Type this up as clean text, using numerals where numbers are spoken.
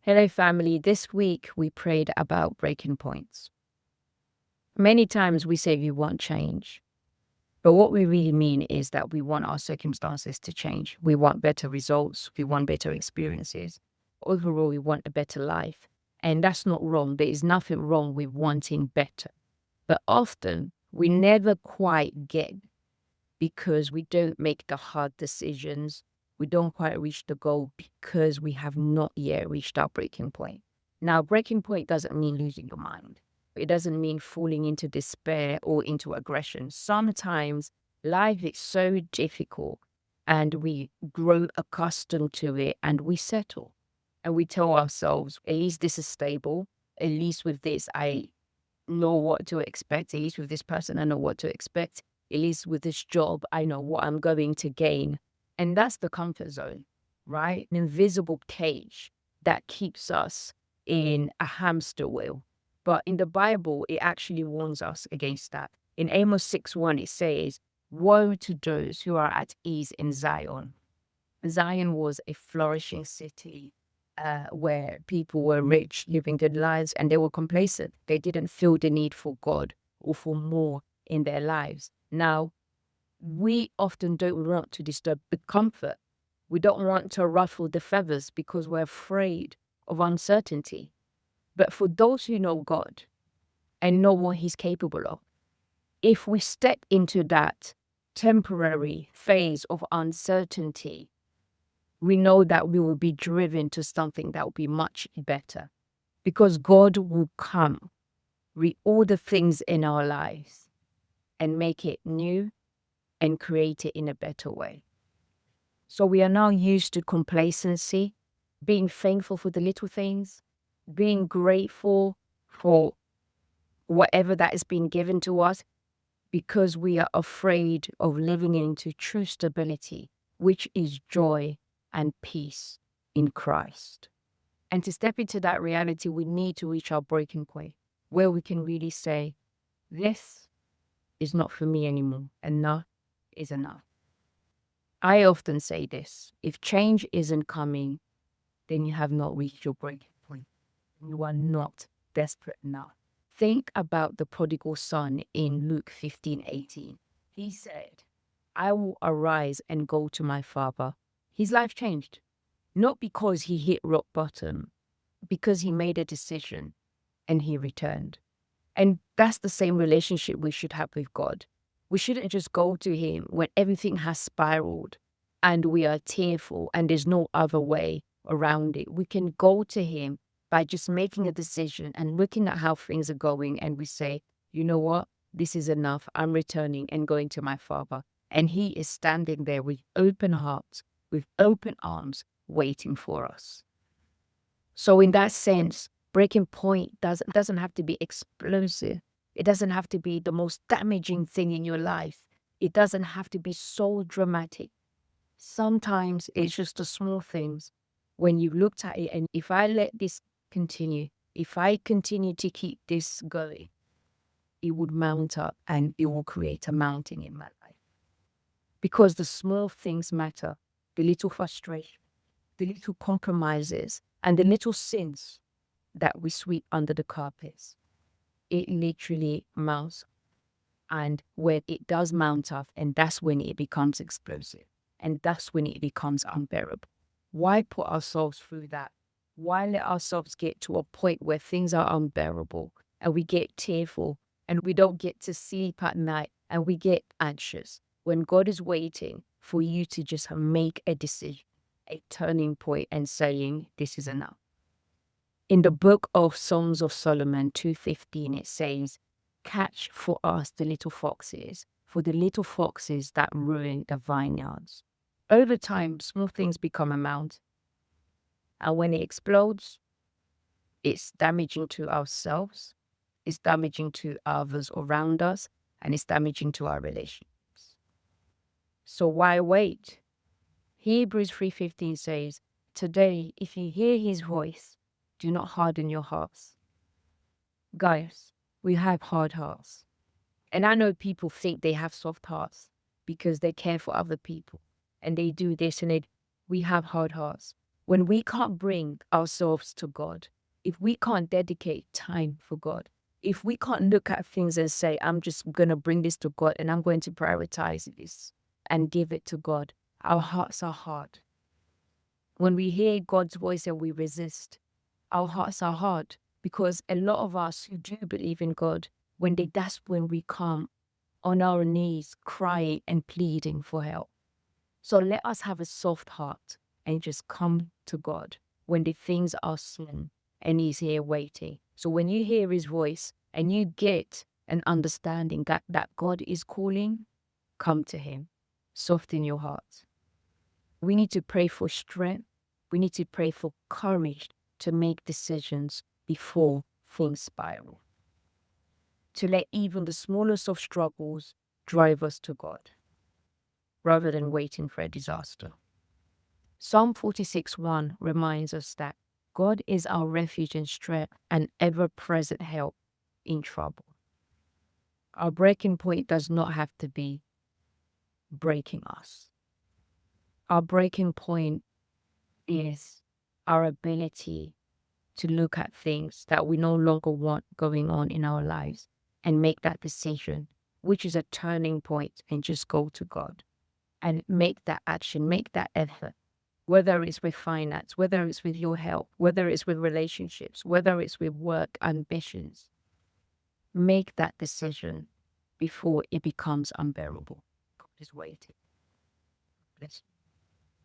Hello, family. This week we prayed about breaking points. Many times we say we want change, but what we really mean is that we want our circumstances to change. We want better results. We want better experiences. Overall, we want a better life. And that's not wrong. There is nothing wrong with wanting better. But often we never quite get because we don't make the hard decisions. We don't quite reach the goal because we have not yet reached our breaking point. Now, breaking point doesn't mean losing your mind. It doesn't mean falling into despair or into aggression. Sometimes life is so difficult and we grow accustomed to it and we settle. And we tell ourselves, at least this is stable. At least with this, I know what to expect. At least with this person, I know what to expect. At least with this job, I know what I'm going to gain. And that's the comfort zone, right? An invisible cage that keeps us in a hamster wheel. But in the Bible, it actually warns us against that. In Amos 6:1, it says, "Woe to those who are at ease in Zion." Zion was a flourishing city where people were rich, living good lives, and they were complacent. They didn't feel the need for God or for more in their lives. Now, we often don't want to disturb the comfort. We don't want to ruffle the feathers because we're afraid of uncertainty. But for those who know God and know what He's capable of, if we step into that temporary phase of uncertainty, we know that we will be driven to something that will be much better because God will come, reorder things in our lives and make it new and create it in a better way. So we are now used to complacency, being thankful for the little things, being grateful for whatever that has been given to us because we are afraid of living into true stability, which is joy and peace in Christ. And to step into that reality, we need to reach our breaking point where we can really say, this is not for me anymore. Enough is enough. I often say this, if change isn't coming, then you have not reached your breaking point. You are not desperate enough. Think about the prodigal son in Luke 15:18. He said, I will arise and go to my father. His life changed, not because he hit rock bottom, because he made a decision and he returned. And that's the same relationship we should have with God. We shouldn't just go to him when everything has spiraled and we are tearful and there's no other way around it. We can go to him by just making a decision and looking at how things are going, and we say, you know what? This is enough. I'm returning and going to my father. And he is standing there with open hearts, with open arms, waiting for us. So in that sense, breaking point doesn't have to be explosive. It doesn't have to be the most damaging thing in your life. It doesn't have to be so dramatic. Sometimes it's just the small things. When you looked at it, and if I let this continue, if I continue to keep this going, it would mount up and it will create a mountain in my life. Because the small things matter, the little frustration, the little compromises, and the little sins that we sweep under the carpets. It literally mounts. And when it does mount up, and that's when it becomes explosive. And that's when it becomes unbearable. Why put ourselves through that? Why let ourselves get to a point where things are unbearable and we get tearful and we don't get to sleep at night and we get anxious when God is waiting for you to just make a decision, a turning point, and saying, this is enough. In the book of Songs of Solomon 2:15, it says, catch for us the little foxes, for the little foxes that ruin the vineyards. Over time, small things become a mountain. And when it explodes, it's damaging to ourselves, it's damaging to others around us, and it's damaging to our relationships. So why wait? Hebrews 3:15 says, today, if you hear his voice, do not harden your hearts. Guys, we have hard hearts. And I know people think they have soft hearts because they care for other people and they do this and we have hard hearts. When we can't bring ourselves to God, if we can't dedicate time for God, if we can't look at things and say, I'm just going to bring this to God and I'm going to prioritize this and give it to God, our hearts are hard. When we hear God's voice and we resist, our hearts are hard, because a lot of us who do believe in God, that's when we come on our knees crying and pleading for help. So let us have a soft heart and just come to God when the things are sin and He's here waiting. So when you hear His voice and you get an understanding that God is calling, come to Him. Soften your heart. We need to pray for strength. We need to pray for courage to make decisions before things spiral. To let even the smallest of struggles drive us to God, rather than waiting for a disaster. Psalm 46:1 reminds us that God is our refuge and strength and ever-present help in trouble. Our breaking point does not have to be breaking us. Our breaking point is our ability to look at things that we no longer want going on in our lives and make that decision, which is a turning point, and just go to God and make that action, make that effort, whether it's with finance, whether it's with your health, whether it's with relationships, whether it's with work, ambitions. Make that decision before it becomes unbearable. God is waiting. Bless you.